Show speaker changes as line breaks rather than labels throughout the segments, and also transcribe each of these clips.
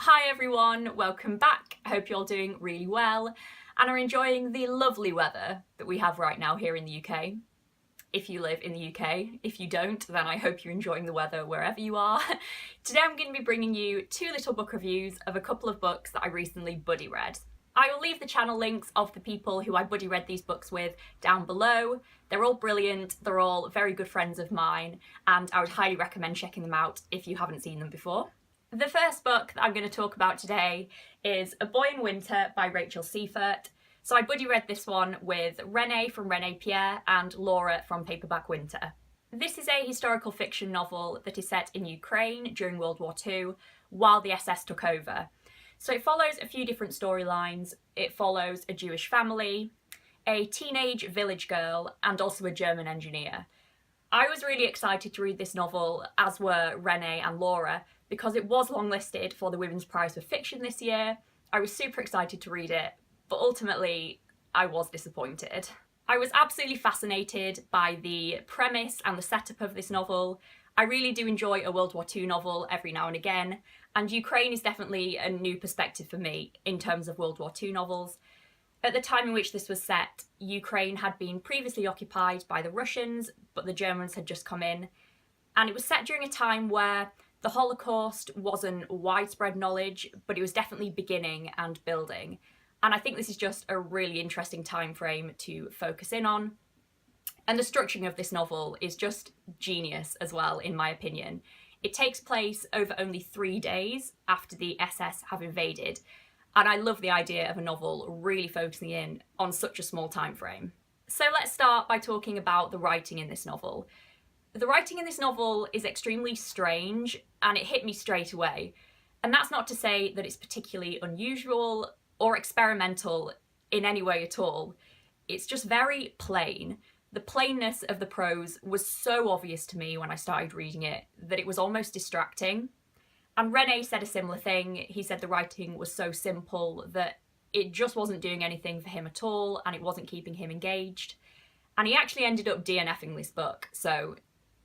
Hi everyone, welcome back. I hope you're all doing really well and are enjoying the lovely weather that we have right now here in the UK. If you live in the UK. If you don't, then I hope you're enjoying the weather wherever you are. Today I'm going to be bringing you two little book reviews of a couple of books that I recently buddy read. I will leave the channel links of the people who I buddy read these books with down below. They're all brilliant, they're all very good friends of mine, and I would highly recommend checking them out if you haven't seen them before. The first book that I'm going to talk about today is A Boy in Winter by Rachel Seifert. So I buddy read this one with Renee from Renee Pierre and Laura from Paperback Winter. This is a historical fiction novel that is set in Ukraine during World War II while the SS took over. So it follows a few different storylines. It follows a Jewish family, a teenage village girl, and also a German engineer. I was really excited to read this novel, as were Renee and Laura, because it was longlisted for the Women's Prize for Fiction this year. I was super excited to read it, but ultimately I was disappointed. I was absolutely fascinated by the premise and the setup of this novel. I really do enjoy a World War II novel every now and again, and Ukraine is definitely a new perspective for me in terms of World War II novels. At the time in which this was set, Ukraine had been previously occupied by the Russians, but the Germans had just come in, and it was set during a time where the Holocaust wasn't widespread knowledge, but it was definitely beginning and building. And I think this is just a really interesting time frame to focus in on. And the structuring of this novel is just genius as well, in my opinion. It takes place over only 3 days after the SS have invaded. And I love the idea of a novel really focusing in on such a small time frame. So let's start by talking about the writing in this novel. The writing in this novel is extremely strange, and it hit me straight away. And that's not to say that it's particularly unusual or experimental in any way at all. It's just very plain. The plainness of the prose was so obvious to me when I started reading it that it was almost distracting. And Renee said a similar thing. He said the writing was so simple that it just wasn't doing anything for him at all, and it wasn't keeping him engaged. And he actually ended up DNFing this book, so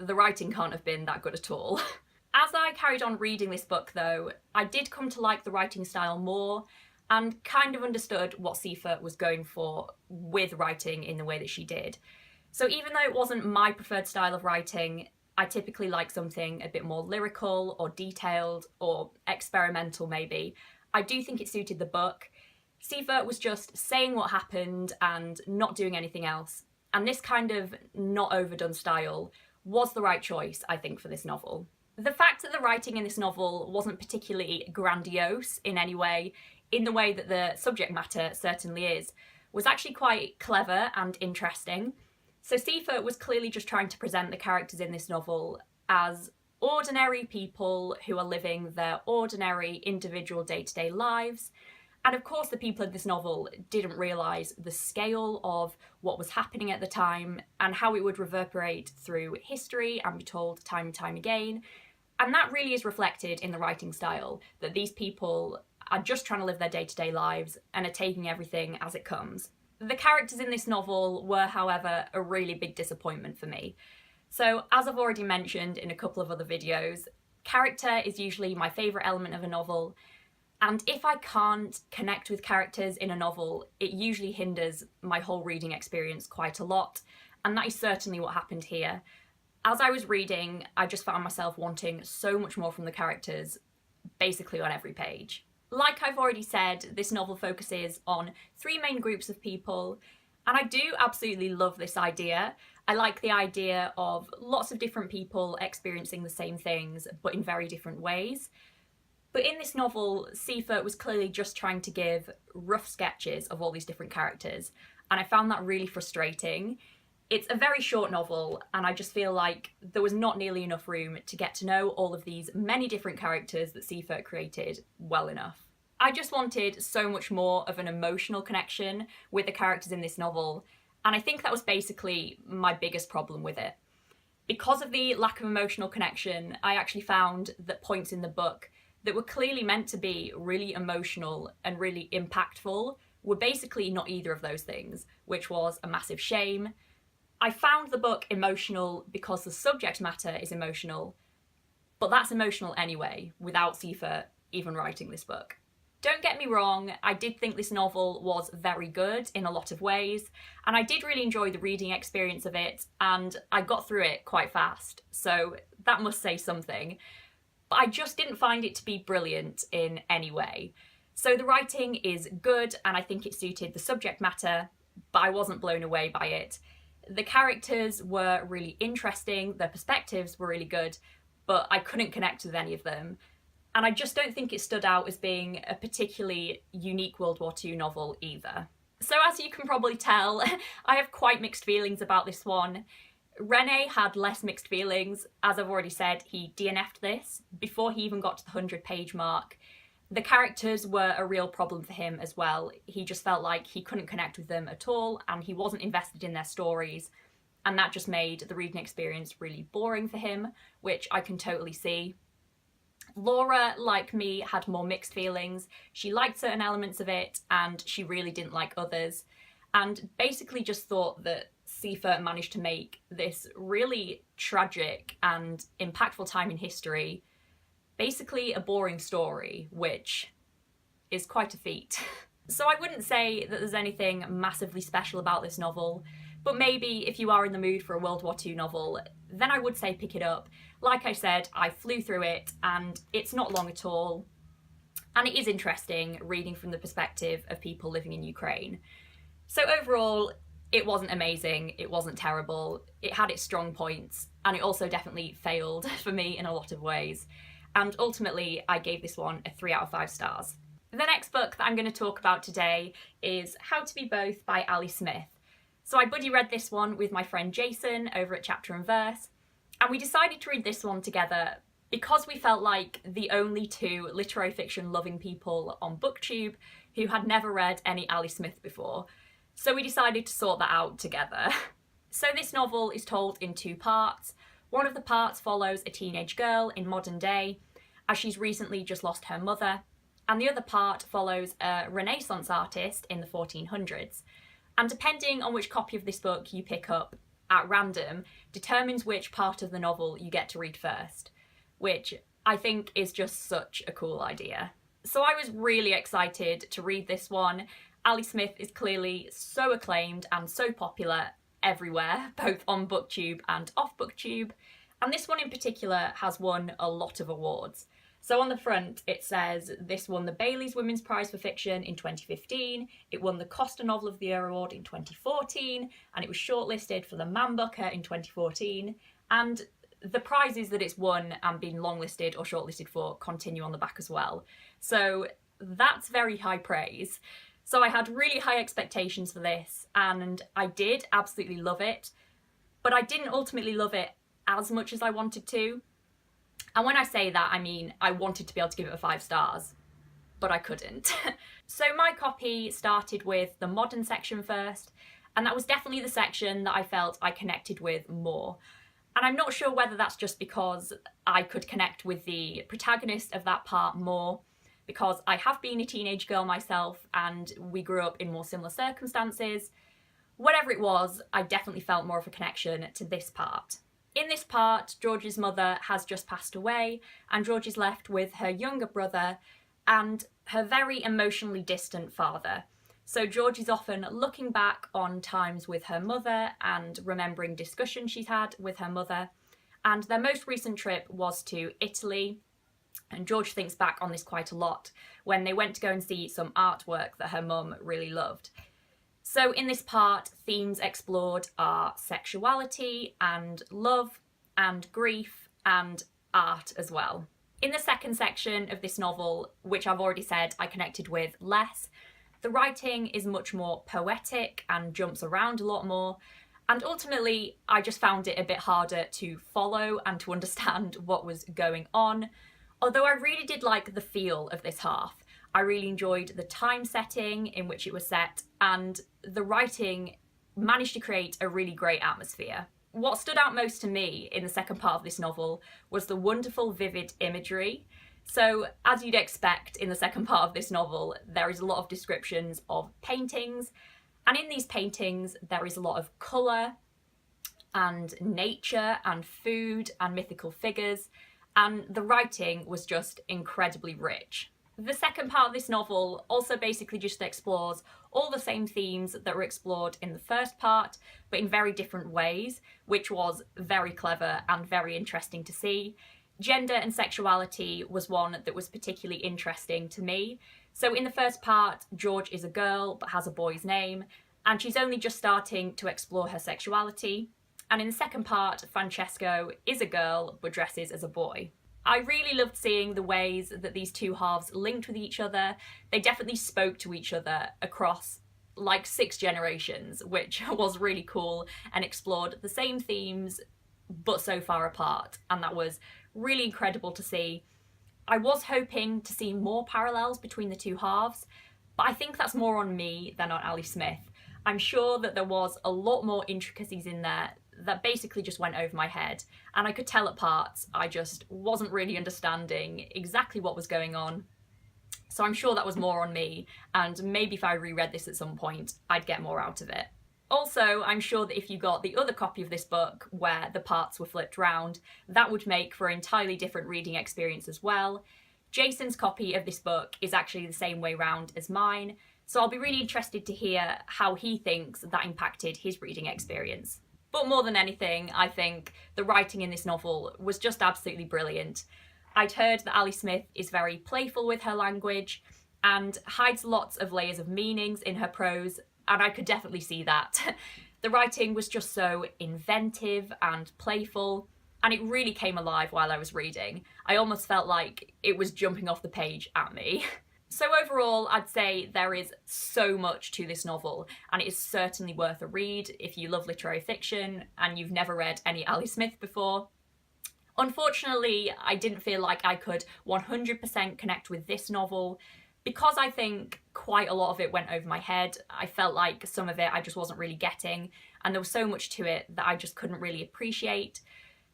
the writing can't have been that good at all. As I carried on reading this book though, I did come to like the writing style more and kind of understood what Seifert was going for with writing in the way that she did. So even though it wasn't my preferred style of writing, I typically like something a bit more lyrical or detailed or experimental maybe. I do think it suited the book. Seifert was just saying what happened and not doing anything else. And this kind of not overdone style was the right choice, I think, for this novel. The fact that the writing in this novel wasn't particularly grandiose in any way, in the way that the subject matter certainly is, was actually quite clever and interesting. So Seifert was clearly just trying to present the characters in this novel as ordinary people who are living their ordinary individual day-to-day lives. And of course the people in this novel didn't realise the scale of what was happening at the time and how it would reverberate through history and be told time and time again. And that really is reflected in the writing style, that these people are just trying to live their day-to-day lives and are taking everything as it comes. The characters in this novel were, however, a really big disappointment for me. So, as I've already mentioned in a couple of other videos, character is usually my favourite element of a novel, and if I can't connect with characters in a novel, it usually hinders my whole reading experience quite a lot, and that is certainly what happened here. As I was reading, I just found myself wanting so much more from the characters, basically on every page. Like I've already said, this novel focuses on 3 main groups of people, and I do absolutely love this idea. I like the idea of lots of different people experiencing the same things, but in very different ways. But in this novel, Seifert was clearly just trying to give rough sketches of all these different characters, and I found that really frustrating. It's a very short novel, and I just feel like there was not nearly enough room to get to know all of these many different characters that Seifert created well enough. I just wanted so much more of an emotional connection with the characters in this novel, and I think that was basically my biggest problem with it. Because of the lack of emotional connection, I actually found that points in the book that were clearly meant to be really emotional and really impactful were basically not either of those things, which was a massive shame. I found the book emotional because the subject matter is emotional, but that's emotional anyway, without Seifert even writing this book. Don't get me wrong, I did think this novel was very good in a lot of ways, and I did really enjoy the reading experience of it, and I got through it quite fast, so that must say something. But I just didn't find it to be brilliant in any way. So the writing is good, and I think it suited the subject matter, but I wasn't blown away by it. The characters were really interesting, their perspectives were really good, but I couldn't connect with any of them. And I just don't think it stood out as being a particularly unique World War II novel either. So as you can probably tell, I have quite mixed feelings about this one. René had less mixed feelings. As I've already said, he DNF'd this before he even got to the 100-page mark. The characters were a real problem for him as well. He just felt like he couldn't connect with them at all, and he wasn't invested in their stories. And that just made the reading experience really boring for him, which I can totally see. Laura, like me, had more mixed feelings. She liked certain elements of it and she really didn't like others, and basically just thought that Sifa managed to make this really tragic and impactful time in history basically a boring story, which is quite a feat. So I wouldn't say that there's anything massively special about this novel, but maybe if you are in the mood for a World War II novel, then I would say pick it up. Like I said, I flew through it and it's not long at all. And it is interesting reading from the perspective of people living in Ukraine. So overall, it wasn't amazing, it wasn't terrible, it had its strong points, and it also definitely failed for me in a lot of ways. And ultimately, I gave this one a 3 out of 5 stars. The next book that I'm going to talk about today is How to Be Both by Ali Smith. So I buddy read this one with my friend Jason over at Chapter and Verse, and we decided to read this one together because we felt like the only two literary fiction loving people on BookTube who had never read any Ali Smith before. So we decided to sort that out together. So this novel is told in 2 parts. One of the parts follows a teenage girl in modern day, as she's recently just lost her mother, and the other part follows a Renaissance artist in the 1400s. And depending on which copy of this book you pick up at random determines which part of the novel you get to read first, which I think is just such a cool idea. So I was really excited to read this one. Ali Smith is clearly so acclaimed and so popular everywhere, both on BookTube and off BookTube, and this one in particular has won a lot of awards. So on the front it says this won the Bailey's Women's Prize for Fiction in 2015, it won the Costa Novel of the Year Award in 2014, and it was shortlisted for the Man Booker in 2014, and the prizes that it's won and been longlisted or shortlisted for continue on the back as well. So that's very high praise. So I had really high expectations for this, and I did absolutely love it, but I didn't ultimately love it as much as I wanted to. And when I say that, I mean I wanted to be able to give it 5 stars, but I couldn't. So my copy started with the modern section first, and that was definitely the section that I felt I connected with more. And I'm not sure whether that's just because I could connect with the protagonist of that part more, because I have been a teenage girl myself and we grew up in more similar circumstances. Whatever it was, I definitely felt more of a connection to this part. In this part, George's mother has just passed away and George is left with her younger brother and her very emotionally distant father. So George is often looking back on times with her mother and remembering discussions she's had with her mother. And their most recent trip was to Italy. And George thinks back on this quite a lot when they went to go and see some artwork that her mum really loved. So in this part, themes explored are sexuality and love and grief and art as well. In the second section of this novel, which I've already said I connected with less, the writing is much more poetic and jumps around a lot more, and ultimately I just found it a bit harder to follow and to understand what was going on. Although I really did like the feel of this half. I really enjoyed the time setting in which it was set, and the writing managed to create a really great atmosphere. What stood out most to me in the second part of this novel was the wonderful vivid imagery. So as you'd expect in the second part of this novel, there is a lot of descriptions of paintings, and in these paintings there is a lot of colour and nature and food and mythical figures. and the writing was just incredibly rich. The second part of this novel also basically just explores all the same themes that were explored in the first part, but in very different ways, which was very clever and very interesting to see. Gender and sexuality was one that was particularly interesting to me. So in the first part, George is a girl but has a boy's name, and she's only just starting to explore her sexuality. And in the second part, Francesco is a girl but dresses as a boy. I really loved seeing the ways that these two halves linked with each other. They definitely spoke to each other across like 6 generations, which was really cool, and explored the same themes but so far apart, and that was really incredible to see. I was hoping to see more parallels between the two halves, but I think that's more on me than on Ali Smith. I'm sure that there was a lot more intricacies in there that basically just went over my head, and I could tell at parts I just wasn't really understanding exactly what was going on. So I'm sure that was more on me, and maybe if I reread this at some point, I'd get more out of it. Also, I'm sure that if you got the other copy of this book where the parts were flipped round, that would make for an entirely different reading experience as well. Jason's copy of this book is actually the same way round as mine, so I'll be really interested to hear how he thinks that impacted his reading experience. But more than anything, I think the writing in this novel was just absolutely brilliant. I'd heard that Ali Smith is very playful with her language and hides lots of layers of meanings in her prose, and I could definitely see that. The writing was just so inventive and playful, and it really came alive while I was reading. I almost felt like it was jumping off the page at me. So overall, I'd say there is so much to this novel, and it is certainly worth a read if you love literary fiction and you've never read any Ali Smith before. Unfortunately, I didn't feel like I could 100% connect with this novel because I think quite a lot of it went over my head. I felt like some of it I just wasn't really getting, and there was so much to it that I just couldn't really appreciate.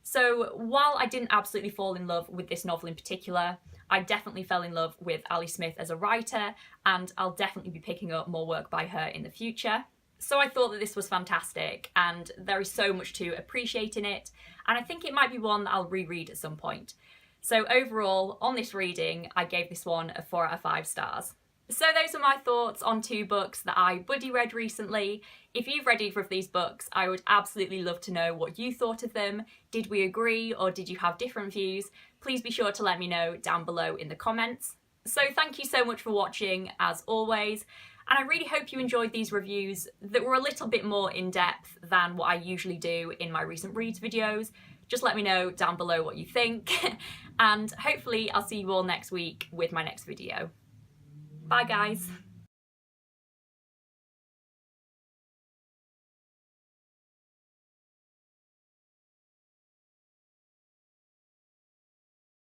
So while I didn't absolutely fall in love with this novel in particular, I definitely fell in love with Ali Smith as a writer, and I'll definitely be picking up more work by her in the future. So I thought that this was fantastic, and there is so much to appreciate in it, and I think it might be one that I'll reread at some point. So overall, on this reading, I gave this one a 4 out of 5 stars. So those are my thoughts on 2 books that I buddy read recently. If you've read either of these books, I would absolutely love to know what you thought of them. Did we agree, or did you have different views? Please be sure to let me know down below in the comments. So thank you so much for watching, as always, and I really hope you enjoyed these reviews that were a little bit more in-depth than what I usually do in my recent reads videos. Just let me know down below what you think, and hopefully I'll see you all next week with my next video. Bye guys!